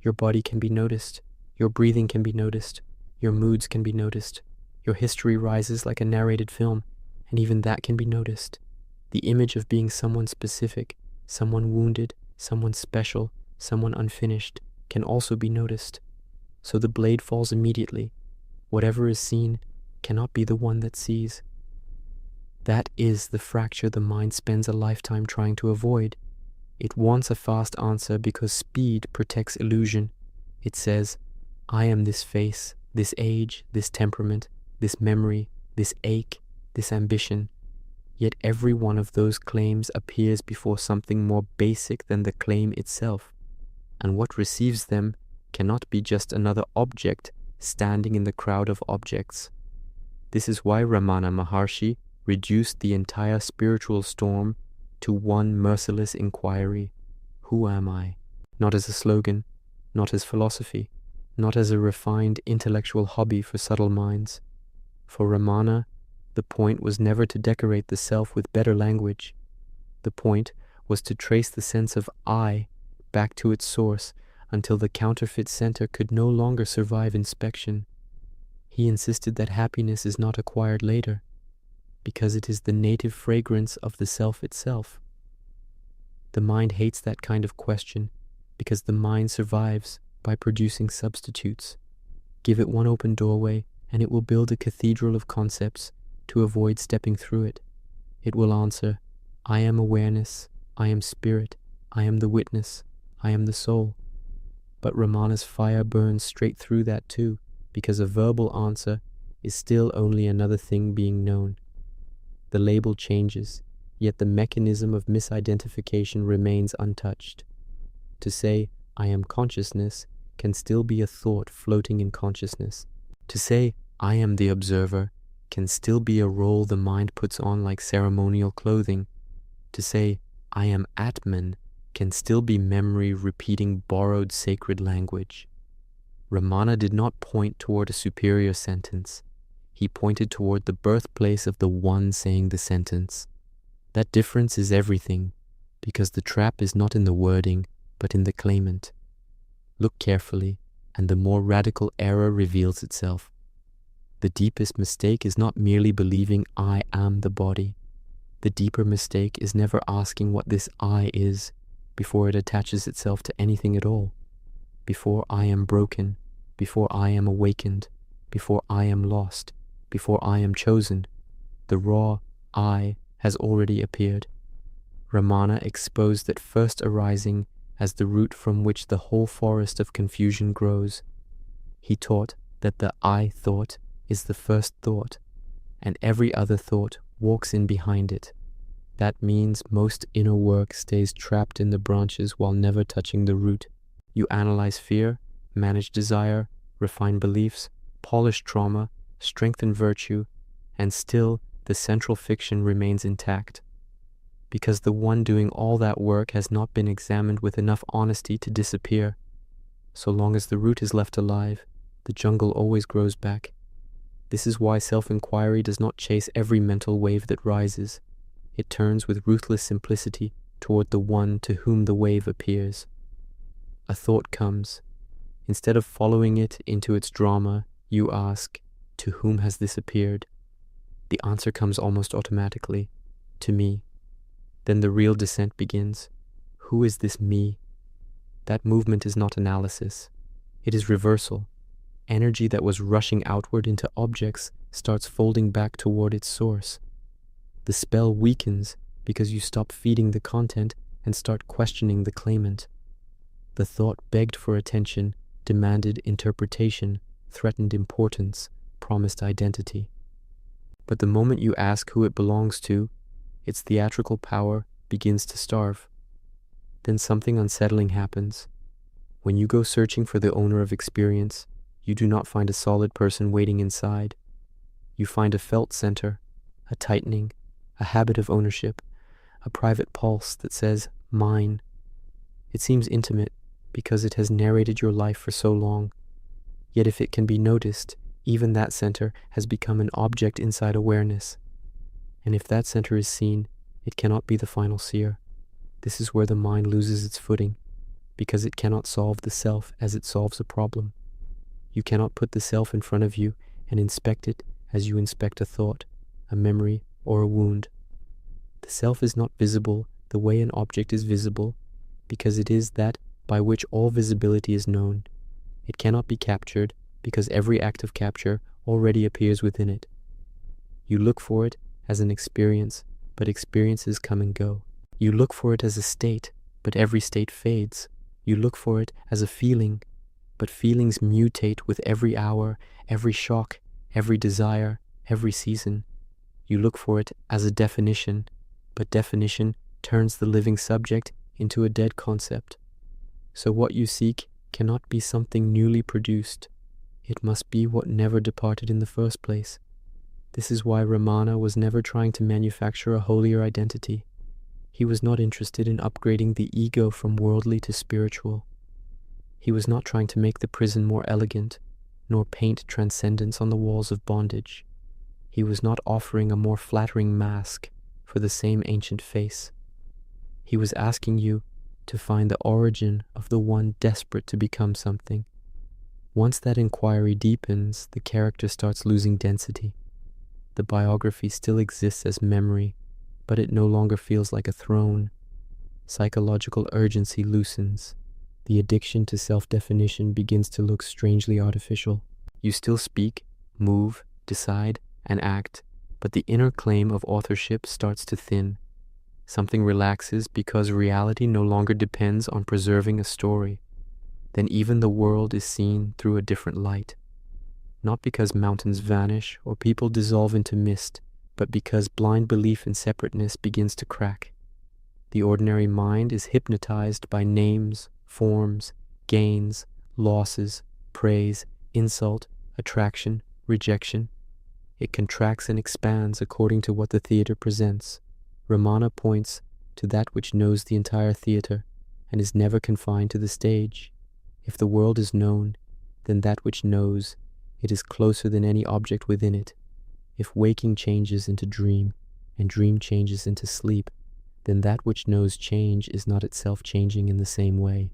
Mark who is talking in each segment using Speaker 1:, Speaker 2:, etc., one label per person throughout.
Speaker 1: Your body can be noticed. Your breathing can be noticed. Your moods can be noticed. Your history rises like a narrated film, and even that can be noticed. The image of being someone specific, someone wounded, someone special, someone unfinished, can also be noticed. So the blade falls immediately. Whatever is seen cannot be the one that sees. That is the fracture the mind spends a lifetime trying to avoid. It wants a fast answer because speed protects illusion. It says, I am this face, this age, this temperament, this memory, this ache, this ambition. Yet every one of those claims appears before something more basic than the claim itself, and what receives them cannot be just another object standing in the crowd of objects. This is why Ramana Maharshi reduced the entire spiritual storm to one merciless inquiry: who am I? Not as a slogan, not as philosophy, not as a refined intellectual hobby for subtle minds. For Ramana, the point was never to decorate the self with better language. The point was to trace the sense of I back to its source until the counterfeit center could no longer survive inspection. He insisted that happiness is not acquired later, because it is the native fragrance of the self itself. The mind hates that kind of question because the mind survives by producing substitutes. Give it one open doorway and it will build a cathedral of concepts to avoid stepping through it. It will answer, I am awareness, I am spirit, I am the witness, I am the soul. But Ramana's fire burns straight through that too, because a verbal answer is still only another thing being known. The label changes, yet the mechanism of misidentification remains untouched. To say, I am consciousness, can still be a thought floating in consciousness. To say, I am the observer, can still be a role the mind puts on like ceremonial clothing. To say, I am Atman, can still be memory repeating borrowed sacred language. Ramana did not point toward a superior sentence. He pointed toward the birthplace of the one saying the sentence. That difference is everything, because the trap is not in the wording, but in the claimant. Look carefully, and the more radical error reveals itself. The deepest mistake is not merely believing I am the body. The deeper mistake is never asking what this I is before it attaches itself to anything at all. Before I am broken, before I am awakened, before I am lost, before I am chosen, the raw I has already appeared. Ramana exposed that first arising as the root from which the whole forest of confusion grows. He taught that the I thought is the first thought, and every other thought walks in behind it. That means most inner work stays trapped in the branches while never touching the root. You analyze fear, manage desire, refine beliefs, polish trauma, strengthen virtue, and still the central fiction remains intact. Because the one doing all that work has not been examined with enough honesty to disappear. So long as the root is left alive, the jungle always grows back. This is why self-inquiry does not chase every mental wave that rises. It turns with ruthless simplicity toward the one to whom the wave appears. A thought comes. Instead of following it into its drama, you ask, to whom has this appeared? The answer comes almost automatically, to me. Then the real descent begins. Who is this me? That movement is not analysis. It is reversal. Energy that was rushing outward into objects starts folding back toward its source. The spell weakens because you stop feeding the content and start questioning the claimant. The thought begged for attention, demanded interpretation, threatened importance, promised identity. But the moment you ask who it belongs to, its theatrical power begins to starve. Then something unsettling happens. When you go searching for the owner of experience, you do not find a solid person waiting inside. You find a felt center, a tightening, a habit of ownership, a private pulse that says, mine. It seems intimate because it has narrated your life for so long. Yet if it can be noticed, even that center has become an object inside awareness. And if that center is seen, it cannot be the final seer. This is where the mind loses its footing. because it cannot solve the self as it solves a problem. You cannot put the self in front of you and inspect it as you inspect a thought, a memory, or a wound. The self is not visible the way an object is visible, because it is that by which all visibility is known. It cannot be captured, because every act of capture already appears within it. You look for it as an experience, but experiences come and go. You look for it as a state, but every state fades. You look for it as a feeling, but feelings mutate with every hour, every shock, every desire, every season. You look for it as a definition, but definition turns the living subject into a dead concept. So what you seek cannot be something newly produced. It must be what never departed in the first place. This is why Ramana was never trying to manufacture a holier identity. He was not interested in upgrading the ego from worldly to spiritual. He was not trying to make the prison more elegant, nor paint transcendence on the walls of bondage. He was not offering a more flattering mask for the same ancient face. He was asking you to find the origin of the one desperate to become something. Once that inquiry deepens, the character starts losing density. The biography still exists as memory, but it no longer feels like a throne. Psychological urgency loosens. The addiction to self-definition begins to look strangely artificial. You still speak, move, decide, and act, but the inner claim of authorship starts to thin. Something relaxes because reality no longer depends on preserving a story. Then even the world is seen through a different light. Not because mountains vanish or people dissolve into mist, but because blind belief in separateness begins to crack. The ordinary mind is hypnotized by names, forms, gains, losses, praise, insult, attraction, rejection. It contracts and expands according to what the theater presents. Ramana points to that which knows the entire theater and is never confined to the stage. If the world is known, then that which knows, it is closer than any object within it. If waking changes into dream, and dream changes into sleep, then that which knows change is not itself changing in the same way.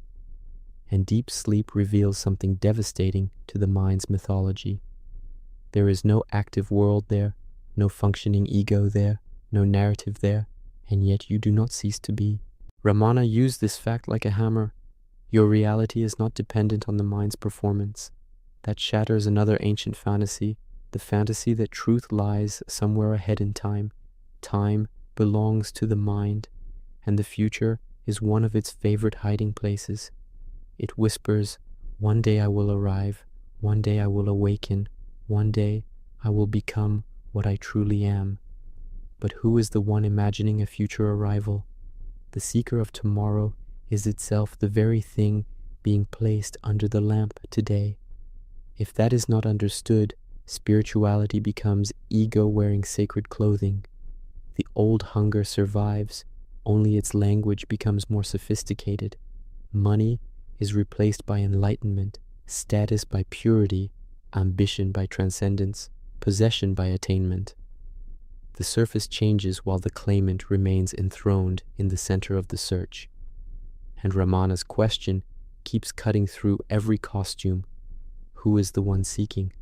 Speaker 1: And deep sleep reveals something devastating to the mind's mythology. There is no active world there, no functioning ego there, no narrative there, and yet you do not cease to be. Ramana used this fact like a hammer. Your reality is not dependent on the mind's performance. That shatters another ancient fantasy, the fantasy that truth lies somewhere ahead in time. Time belongs to the mind, and the future is one of its favorite hiding places. It whispers, "One day I will arrive, one day I will awaken, one day I will become what I truly am." But who is the one imagining a future arrival? The seeker of tomorrow is itself the very thing being placed under the lamp today. If that is not understood, spirituality becomes ego wearing sacred clothing. The old hunger survives, only its language becomes more sophisticated. Money is replaced by enlightenment, status by purity, ambition by transcendence, possession by attainment. The surface changes while the claimant remains enthroned in the center of the search. And Ramana's question keeps cutting through every costume. Who is the one seeking?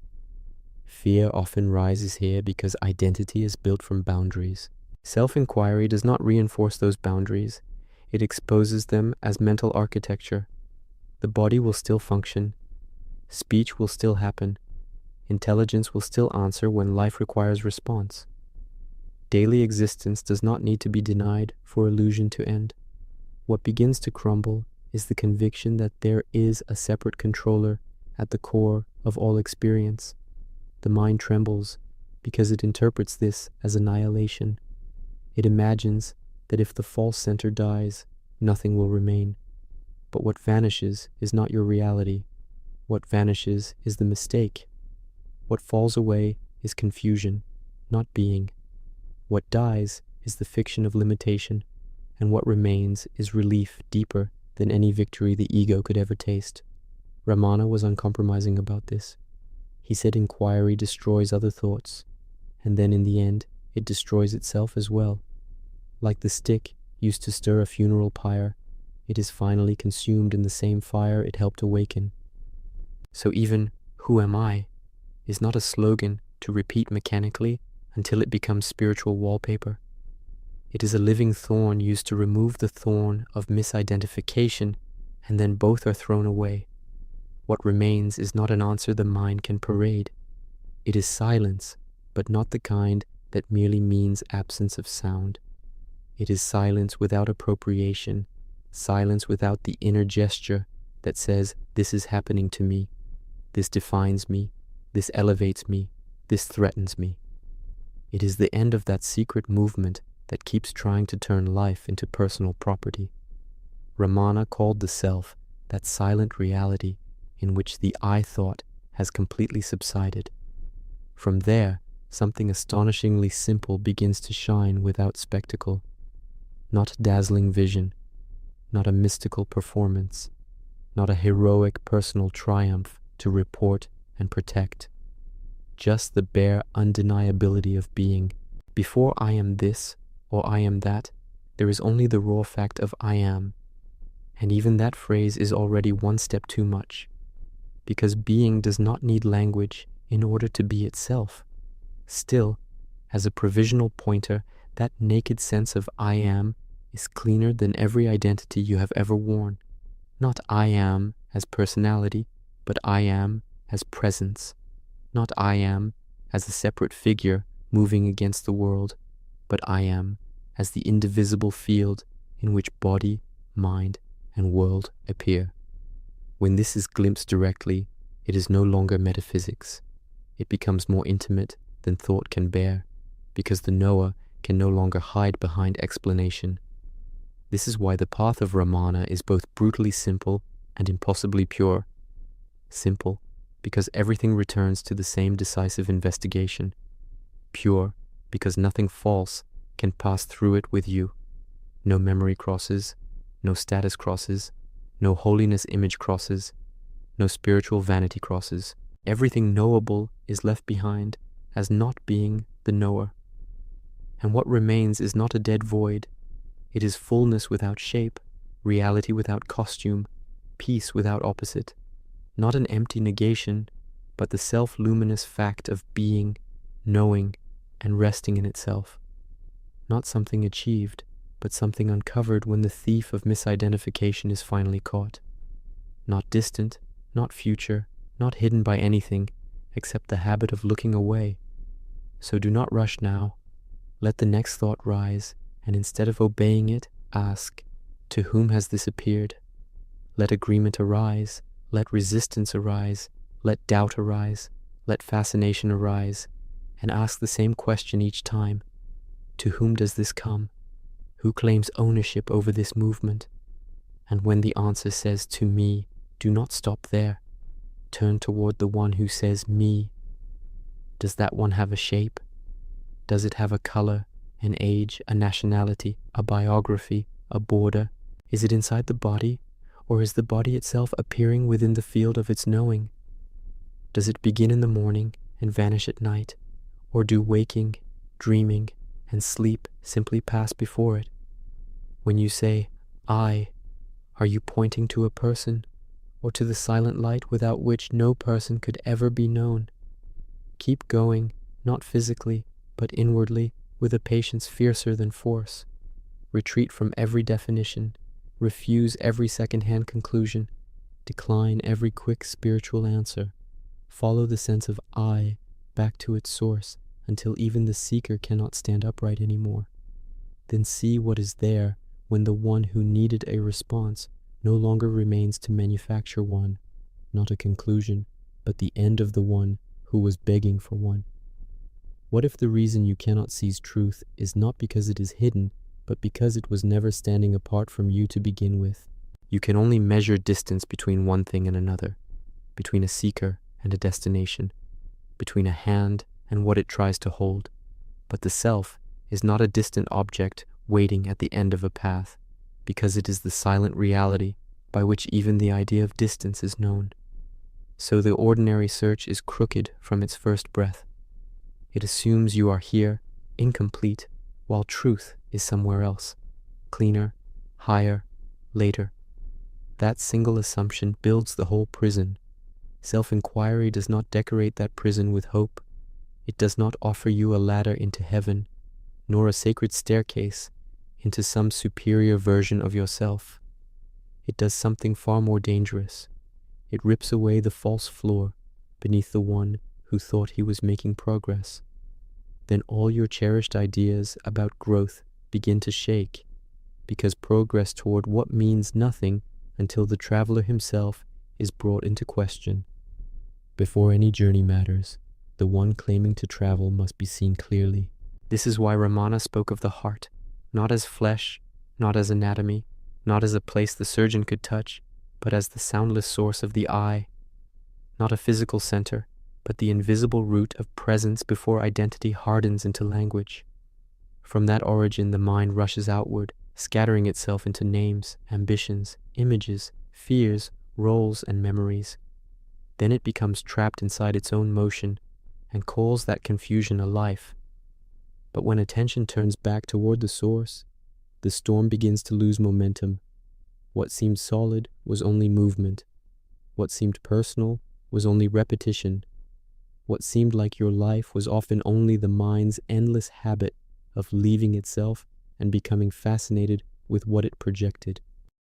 Speaker 1: Fear often rises here because identity is built from boundaries. Self-inquiry does not reinforce those boundaries. It exposes them as mental architecture. The body will still function. Speech will still happen. Intelligence will still answer when life requires response. Daily existence does not need to be denied for illusion to end. What begins to crumble is the conviction that there is a separate controller at the core of all experience. The mind trembles because it interprets this as annihilation. It imagines that if the false center dies, nothing will remain. But what vanishes is not your reality. What vanishes is the mistake. What falls away is confusion, not being. What dies is the fiction of limitation, and what remains is relief deeper than any victory the ego could ever taste. Ramana was uncompromising about this. He said inquiry destroys other thoughts, and then in the end, it destroys itself as well. Like the stick used to stir a funeral pyre, it is finally consumed in the same fire it helped awaken. So even "Who am I?" is not a slogan to repeat mechanically until it becomes spiritual wallpaper. It is a living thorn used to remove the thorn of misidentification, and then both are thrown away. What remains is not an answer the mind can parade. It is silence, but not the kind that merely means absence of sound. It is silence without appropriation, silence without the inner gesture that says, "This is happening to me, this defines me, this elevates me, this threatens me." It is the end of that secret movement that keeps trying to turn life into personal property. Ramana called the self that silent reality in which the I thought has completely subsided. From there, something astonishingly simple begins to shine without spectacle. Not dazzling vision, not a mystical performance, not a heroic personal triumph to report and protect. Just the bare undeniability of being. Before I am this or I am that, there is only the raw fact of I am. And even that phrase is already one step too much, because being does not need language in order to be itself. Still, as a provisional pointer, that naked sense of I am is cleaner than every identity you have ever worn. Not I am as personality, but I am as presence. Not I am as a separate figure moving against the world, but I am as the indivisible field in which body, mind, and world appear. When this is glimpsed directly, it is no longer metaphysics. It becomes more intimate than thought can bear, because the knower can no longer hide behind explanation. This is why the path of Ramana is both brutally simple and impossibly pure. Simple, because everything returns to the same decisive investigation. Pure, because nothing false can pass through it with you. No memory crosses, no status crosses, no holiness image crosses, no spiritual vanity crosses. Everything knowable is left behind as not being the knower. And what remains is not a dead void. It is fullness without shape, reality without costume, peace without opposite. Not an empty negation, but the self-luminous fact of being, knowing, and resting in itself. Not something achieved, but something uncovered when the thief of misidentification is finally caught. Not distant, not future, not hidden by anything, except the habit of looking away. So do not rush now. Let the next thought rise, and instead of obeying it, ask, "To whom has this appeared?" Let agreement arise, let resistance arise, let doubt arise, let fascination arise, and ask the same question each time. To whom does this come? Who claims ownership over this movement? And when the answer says "to me," do not stop there. Turn toward the one who says "me." Does that one have a shape? Does it have a color, an age, a nationality, a biography, a border? Is it inside the body, or is the body itself appearing within the field of its knowing? Does it begin in the morning and vanish at night, or do waking, dreaming, and sleep simply pass before it? When you say "I," are you pointing to a person, or to the silent light without which no person could ever be known? Keep going, not physically, but inwardly, with a patience fiercer than force. Retreat from every definition, refuse every second-hand conclusion, decline every quick spiritual answer. Follow the sense of I back to its source until even the seeker cannot stand upright anymore. Then see what is there when the one who needed a response no longer remains to manufacture one, not a conclusion, but the end of the one who was begging for one. What if the reason you cannot seize truth is not because it is hidden, but because it was never standing apart from you to begin with? You can only measure distance between one thing and another, between a seeker and a destination, between a hand and what it tries to hold. But the self is not a distant object waiting at the end of a path, because it is the silent reality by which even the idea of distance is known. So the ordinary search is crooked from its first breath. It assumes you are here, incomplete, while truth is somewhere else, cleaner, higher, later. That single assumption builds the whole prison. Self-inquiry does not decorate that prison with hope. It does not offer you a ladder into heaven, nor a sacred staircase into some superior version of yourself. It does something far more dangerous. It rips away the false floor beneath the one who thought he was making progress. Then all your cherished ideas about growth begin to shake, because progress toward what means nothing until the traveler himself is brought into question. Before any journey matters, the one claiming to travel must be seen clearly. This is why Ramana spoke of the heart, not as flesh, not as anatomy, not as a place the surgeon could touch, but as the soundless source of the eye, not a physical center, but the invisible root of presence before identity hardens into language. From that origin, the mind rushes outward, scattering itself into names, ambitions, images, fears, roles, and memories. Then it becomes trapped inside its own motion and calls that confusion a life. But when attention turns back toward the source, the storm begins to lose momentum. What seemed solid was only movement. What seemed personal was only repetition. What seemed like your life was often only the mind's endless habit of leaving itself and becoming fascinated with what it projected.